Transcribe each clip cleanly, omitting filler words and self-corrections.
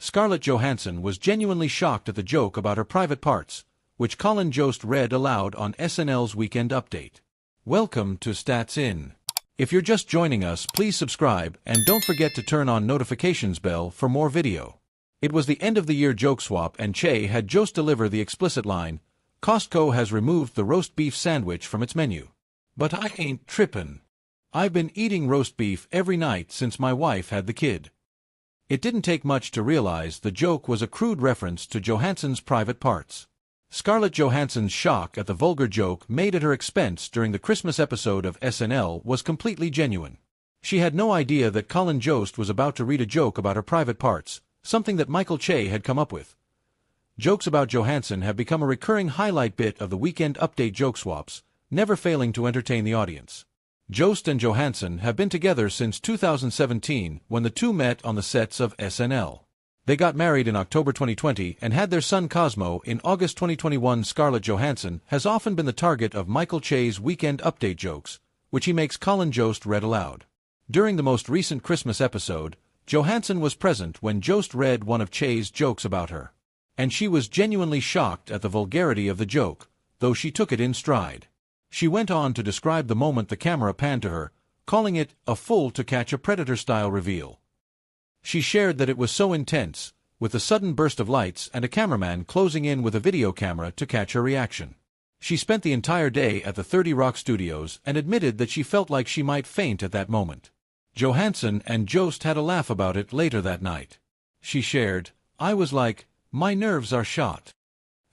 Scarlett Johansson was genuinely shocked at the joke about her private parts, which Colin Jost read aloud on SNL's Weekend Update. Welcome to Stats In. If you're just joining us, please subscribe and don't forget to turn on notifications bell for more video. It was the end of the year joke swap and Che had Jost deliver the explicit line, "Costco has removed the roast beef sandwich from its menu. But I ain't trippin'. I've been eating roast beef every night since my wife had the kid." It didn't take much to realize the joke was a crude reference to Johansson's private parts. Scarlett Johansson's shock at the vulgar joke made at her expense during the Christmas episode of SNL was completely genuine. She had no idea that Colin Jost was about to read a joke about her private parts, something that Michael Che had come up with. Jokes about Johansson have become a recurring highlight bit of the Weekend Update joke swaps, never failing to entertain the audience. Jost and Johansson have been together since 2017 when the two met on the sets of SNL. They got married in October 2020 and had their son Cosmo in August 2021. Scarlett Johansson has often been the target of Michael Che's Weekend Update jokes, which he makes Colin Jost read aloud. During the most recent Christmas episode, Johansson was present when Jost read one of Che's jokes about her. And she was genuinely shocked at the vulgarity of the joke, though she took it in stride. She went on to describe the moment the camera panned to her, calling it a full to catch a predator-style reveal. She shared that it was so intense, with a sudden burst of lights and a cameraman closing in with a video camera to catch her reaction. She spent the entire day at the 30 Rock studios and admitted that she felt like she might faint at that moment. Johansson and Jost had a laugh about it later that night. She shared, "I was like, my nerves are shot."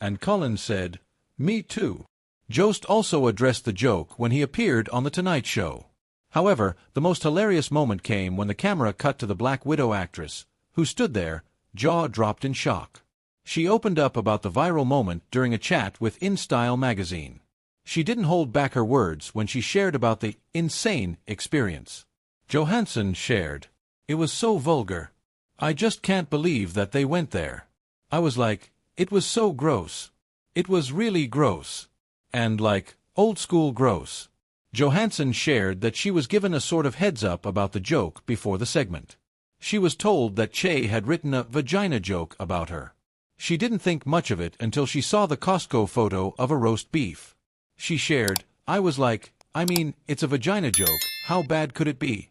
And Colin said, "Me too." Jost also addressed the joke when he appeared on The Tonight Show. However, the most hilarious moment came when the camera cut to the Black Widow actress, who stood there, jaw dropped in shock. She opened up about the viral moment during a chat with InStyle magazine. She didn't hold back her words when she shared about the insane experience. Johansson shared, "It was so vulgar. I just can't believe that they went there. I was like, it was so gross. It was really gross. And like, old school gross." Johansson shared that she was given a sort of heads-up about the joke before the segment. She was told that Che had written a vagina joke about her. She didn't think much of it until she saw the Costco photo of a roast beef. She shared, "I was like, I mean, it's a vagina joke, how bad could it be?"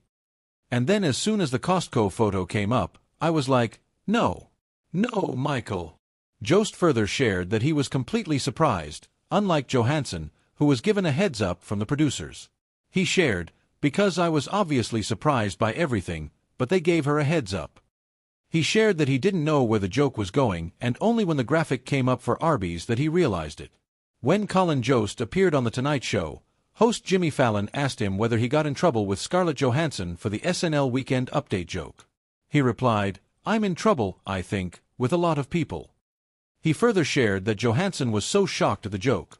And then as soon as the Costco photo came up, I was like, "No. No, Michael." Jost further shared that he was completely surprised, unlike Johansson, who was given a heads-up from the producers. He shared, "Because I was obviously surprised by everything, but they gave her a heads-up." He shared that he didn't know where the joke was going and only when the graphic came up for Arby's that he realized it. When Colin Jost appeared on The Tonight Show, host Jimmy Fallon asked him whether he got in trouble with Scarlett Johansson for the SNL Weekend Update joke. He replied, "I'm in trouble, I think, with a lot of people." He further shared that Johansson was so shocked at the joke.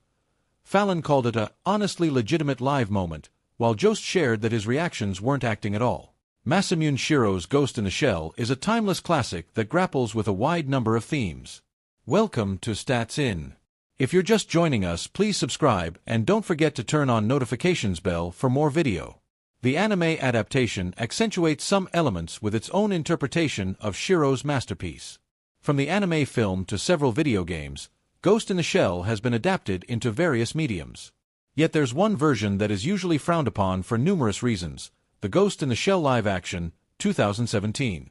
Fallon called it a honestly legitimate live moment, while Jost shared that his reactions weren't acting at all. Masamune Shiro's Ghost in the Shell is a timeless classic that grapples with a wide number of themes. Welcome to Stats In. If you're just joining us, please subscribe and don't forget to turn on notifications bell for more video. The anime adaptation accentuates some elements with its own interpretation of Shiro's masterpiece. From the anime film to several video games, Ghost in the Shell has been adapted into various mediums. Yet there's one version that is usually frowned upon for numerous reasons, the Ghost in the Shell live-action, 2017.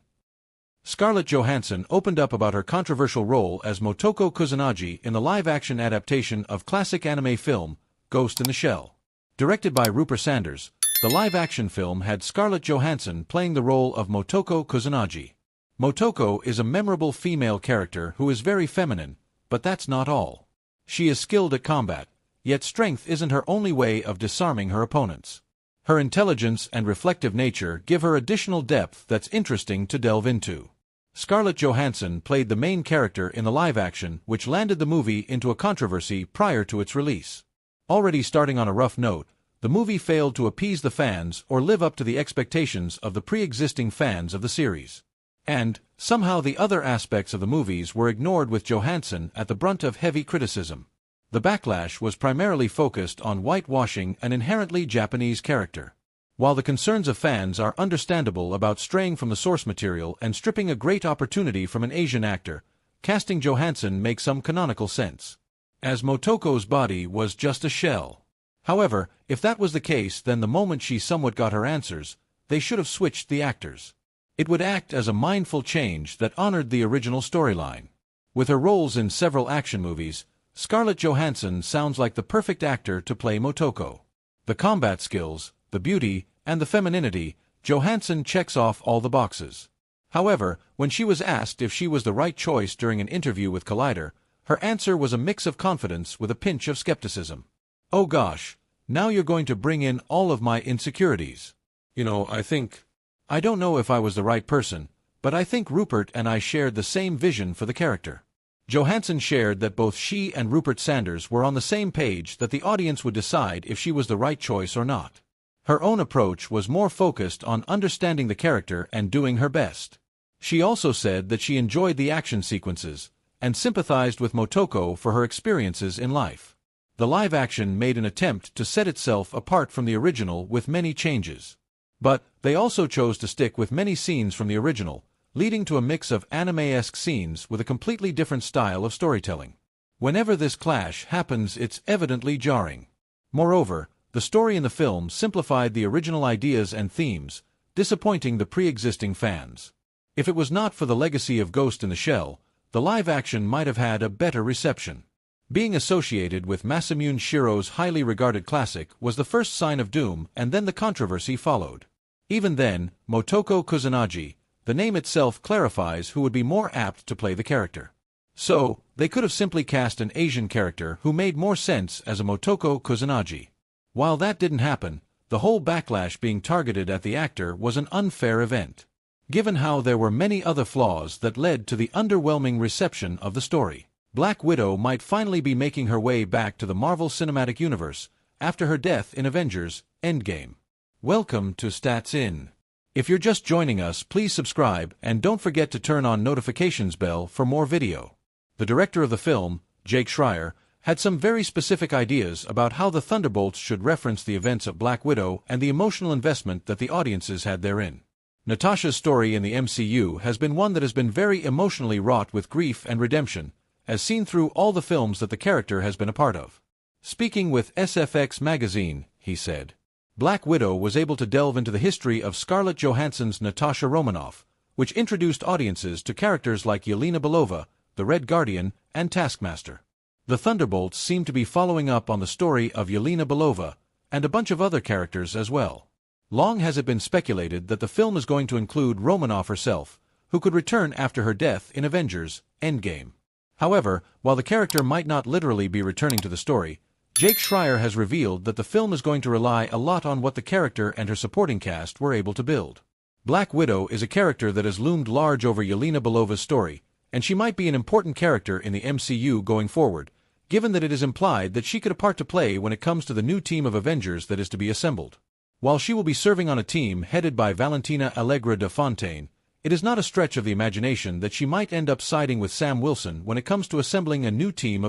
Scarlett Johansson opened up about her controversial role as Motoko Kusanagi in the live-action adaptation of classic anime film, Ghost in the Shell. Directed by Rupert Sanders, the live-action film had Scarlett Johansson playing the role of Motoko Kusanagi. Motoko is a memorable female character who is very feminine, but that's not all. She is skilled at combat, yet strength isn't her only way of disarming her opponents. Her intelligence and reflective nature give her additional depth that's interesting to delve into. Scarlett Johansson played the main character in the live-action, which landed the movie into a controversy prior to its release. Already starting on a rough note, the movie failed to appease the fans or live up to the expectations of the pre-existing fans of the series. And, somehow the other aspects of the movies were ignored with Johansson at the brunt of heavy criticism. The backlash was primarily focused on whitewashing an inherently Japanese character. While the concerns of fans are understandable about straying from the source material and stripping a great opportunity from an Asian actor, casting Johansson makes some canonical sense, as Motoko's body was just a shell. However, if that was the case, then the moment she somewhat got her answers, they should have switched the actors. It would act as a mindful change that honored the original storyline. With her roles in several action movies, Scarlett Johansson sounds like the perfect actor to play Motoko. The combat skills, the beauty, and the femininity, Johansson checks off all the boxes. However, when she was asked if she was the right choice during an interview with Collider, her answer was a mix of confidence with a pinch of skepticism. "Oh gosh, now you're going to bring in all of my insecurities. I don't know if I was the right person, but I think Rupert and I shared the same vision for the character." Johansson shared that both she and Rupert Sanders were on the same page that the audience would decide if she was the right choice or not. Her own approach was more focused on understanding the character and doing her best. She also said that she enjoyed the action sequences, and sympathized with Motoko for her experiences in life. The live action made an attempt to set itself apart from the original with many changes. But they also chose to stick with many scenes from the original, leading to a mix of anime-esque scenes with a completely different style of storytelling. Whenever this clash happens, it's evidently jarring. Moreover, the story in the film simplified the original ideas and themes, disappointing the pre-existing fans. If it was not for the legacy of Ghost in the Shell, the live action might have had a better reception. Being associated with Masamune Shiro's highly regarded classic was the first sign of doom, and then the controversy followed. Even then, Motoko Kusanagi, the name itself clarifies who would be more apt to play the character. So, they could have simply cast an Asian character who made more sense as a Motoko Kusanagi. While that didn't happen, the whole backlash being targeted at the actor was an unfair event, given how there were many other flaws that led to the underwhelming reception of the story. Black Widow might finally be making her way back to the Marvel Cinematic Universe after her death in Avengers: Endgame. Welcome to Stats In. If you're just joining us, please subscribe and don't forget to turn on notifications bell for more video. The director of the film, Jake Schreier, had some very specific ideas about how the Thunderbolts should reference the events of Black Widow and the emotional investment that the audiences had therein. Natasha's story in the MCU has been one that has been very emotionally wrought with grief and redemption, as seen through all the films that the character has been a part of. Speaking with SFX magazine, he said, "Black Widow was able to delve into the history of Scarlett Johansson's Natasha Romanoff, which introduced audiences to characters like Yelena Belova, the Red Guardian, and Taskmaster. The Thunderbolts seem to be following up on the story of Yelena Belova, and a bunch of other characters as well. Long has it been speculated that the film is going to include Romanoff herself, who could return after her death in Avengers: Endgame. However, while the character might not literally be returning to the story, Jake Schreier has revealed that the film is going to rely a lot on what the character and her supporting cast were able to build. Black Widow is a character that has loomed large over Yelena Belova's story, and she might be an important character in the MCU going forward, given that it is implied that she could have a part to play when it comes to the new team of Avengers that is to be assembled. While she will be serving on a team headed by Valentina Allegra de Fontaine, it is not a stretch of the imagination that she might end up siding with Sam Wilson when it comes to assembling a new team of